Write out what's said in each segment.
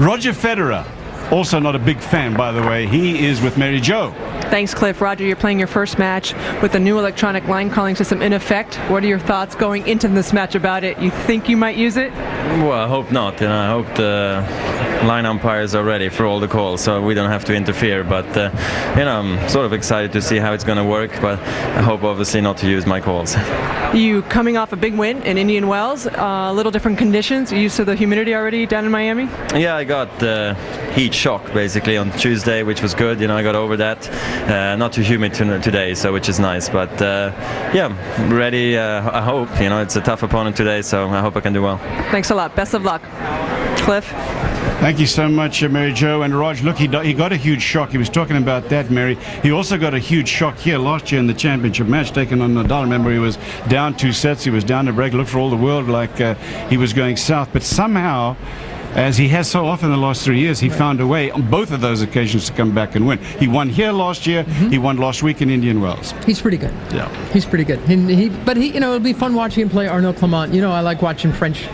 Roger Federer, also not a big fan, by the way. He is with Mary Jo. Thanks, Cliff. Roger, you're playing your first match with the new electronic line calling system in effect. What are your thoughts going into this match about it? You think you might use it? Well, I hope not. I hope the line umpires are ready for all the calls, so we don't have to interfere. But I'm sort of excited to see how it's going to work. But I hope, obviously, not to use my calls. You coming off a big win in Indian Wells, a little different conditions. You used to the humidity already down in Miami? Yeah, I got heat shock basically on Tuesday, which was good. I got over that. Not too humid today, so which is nice. But yeah, ready. I hope. It's a tough opponent today, so I hope I can do well. Thanks a lot. Best of luck, Cliff. Thank you so much, Mary Jo. And Raj, look, he got a huge shock. He was talking about that, Mary. He also got a huge shock here last year in the championship match taken on Nadal. Remember, he was down 2 sets. He was down to break. Looked for all the world like he was going south. But somehow, as he has so often the last 3 years, he found a way on both of those occasions to come back and win. He won here last year. He won last week in Indian Wells. He's pretty good. Yeah, he's pretty good. But it'll be fun watching him play Arnaud Clement. I like watching French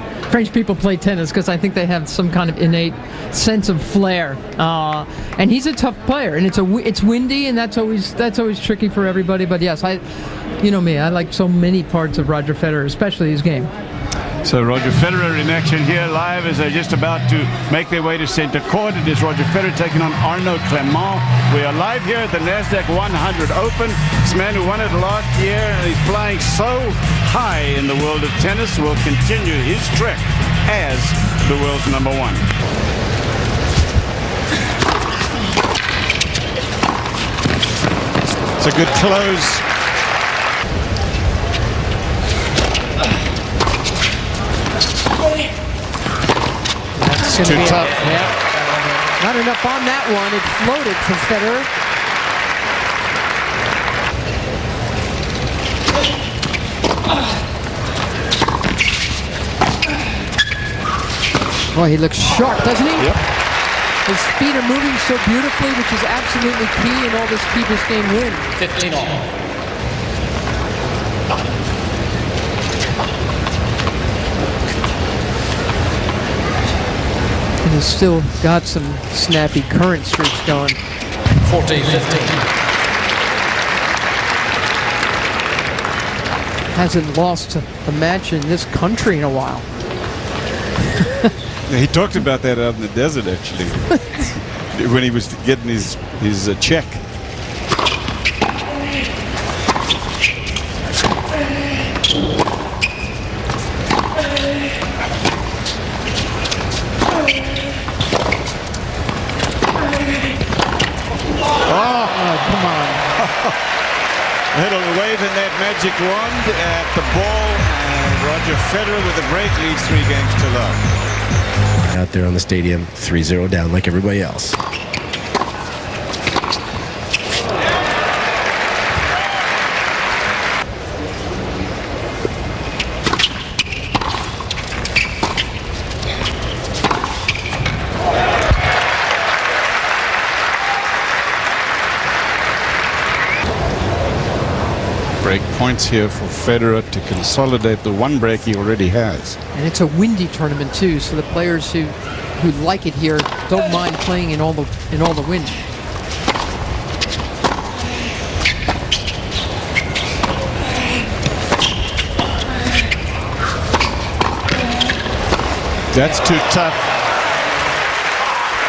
people play tennis because I think they have some kind of innate sense of flair. And he's a tough player, and it's windy, and that's always tricky for everybody. But yes, I like so many parts of Roger Federer, especially his game. So Roger Federer in action here live as they're just about to make their way to center court. It is Roger Federer taking on Arnaud Clement. We are live here at the NASDAQ 100 Open. This man who won it last year, and he's flying so high in the world of tennis, will continue his trek as the world's number one. It's a good close. Too tough. Yeah. Not enough on that one. It floated for Federer. Boy, he looks sharp, doesn't he? Yep. His feet are moving so beautifully, which is absolutely key in all this keep this game win. 15 all. He's still got some snappy current streaks going. 14-15. Hasn't lost a match in this country in a while. Yeah, he talked about that out in the desert, actually, when he was getting his check. Little waving that magic wand at the ball, and Roger Federer with a break leads 3 games to love. Out there on the stadium, 3-0 down like everybody else. Break points here for Federer to consolidate the one break he already has. And it's a windy tournament too, so the players who like it here don't mind playing in all the wind. That's too tough.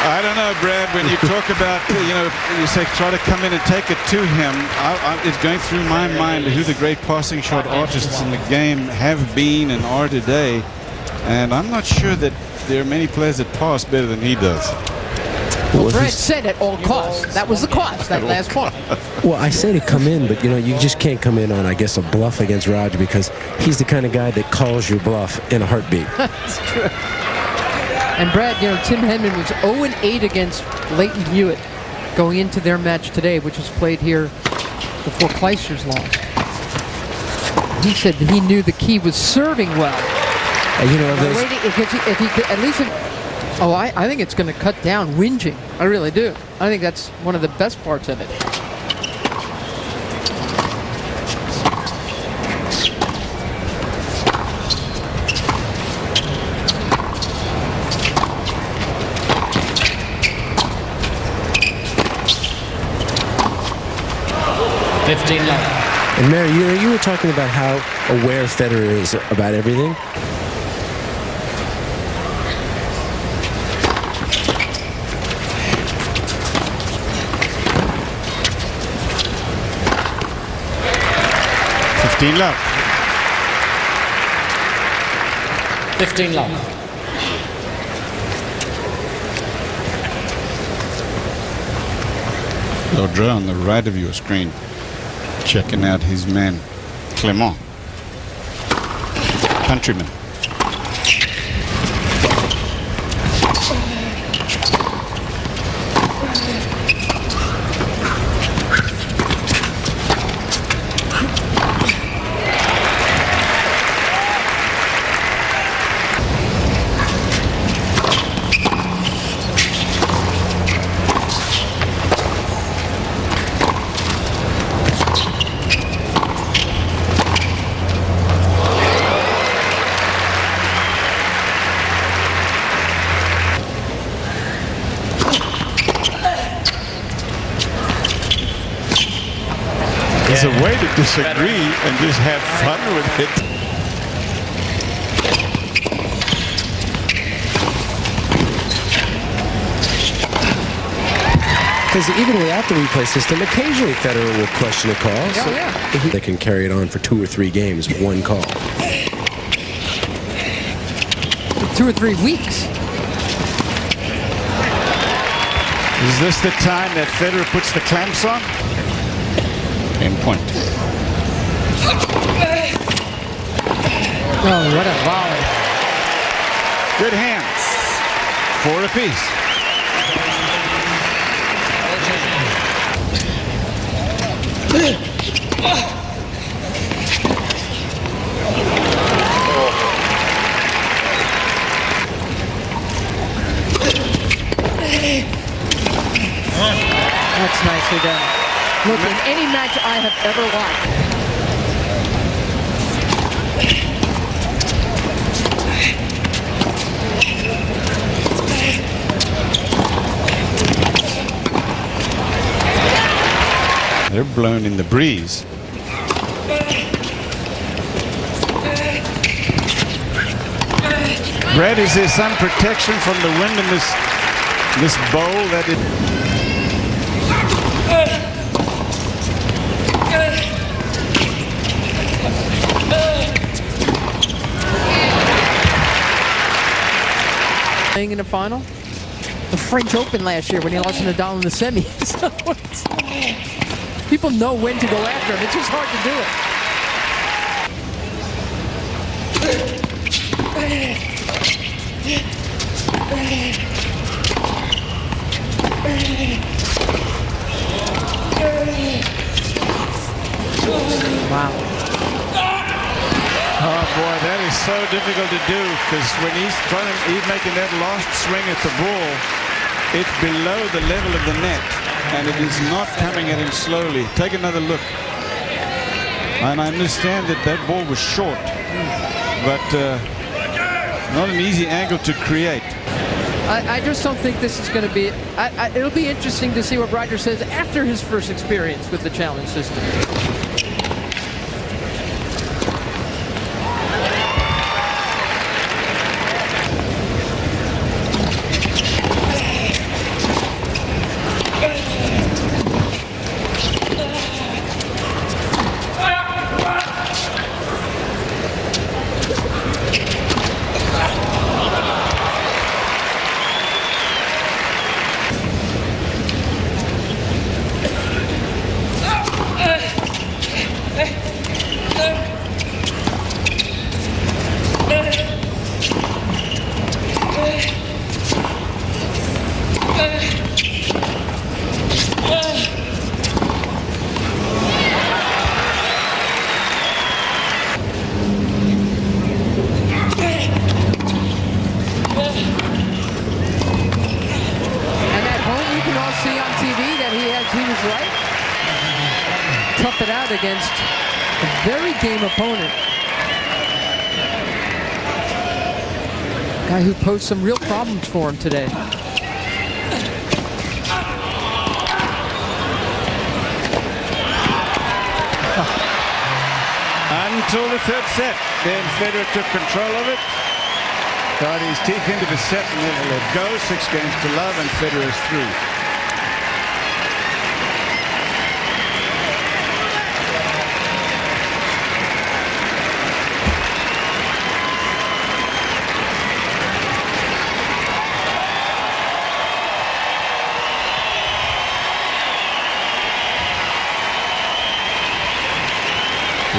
I don't know, Brad, when you talk about, you say try to come in and take it to him, it's going through my mind who the great passing shot artists in the game have been and are today. And I'm not sure that there are many players that pass better than he does. Well, Brad said at all costs. That was the cost, that last point. Well, I say to come in, but you just can't come in on, I guess, a bluff against Roger because he's the kind of guy that calls your bluff in a heartbeat. That's true. And Brad, Tim Henman was 0-8 against Leighton Hewitt going into their match today, which was played here before Kleister's lost. He said that he knew the key was serving well. If he could at least. I think it's going to cut down whinging. I really do. I think that's one of the best parts of it. 15 love. And Mary, you were talking about how aware Federer is about everything. Love. 15 love. Laudra on the right of your screen, checking out his man, Clement, countryman. There's a way to disagree and just have fun with it. Because even without the replay system, occasionally Federer will question a call. So they can carry it on for 2 or 3 games, one call. 2 or 3 weeks. Is this the time that Federer puts the clamps on? Game point. Oh, what a volley. Good hands. 4 apiece. That's nicely done. Look, in any match I have ever watched, they're blown in the breeze. Brett, is there some protection from the wind in this bowl that it... playing in the final? The French Open last year when he lost to Nadal in the semis. People know when to go after him. It's just hard to do it. Wow. Oh boy, that is so difficult to do, because when he's making that last swing at the ball, it's below the level of the net, and it is not coming at him slowly. Take another look. And I understand that that ball was short, but not an easy angle to create. I just don't think this is going to be... it'll be interesting to see what Roger says after his first experience with the challenge system. Tough it out against a very game opponent. Guy who posed some real problems for him today. until the third set. Then Federer took control of it, got his teeth into the set and never let go. 6 games to love, and Federer's through.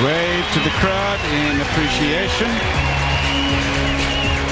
Wave to the crowd in appreciation.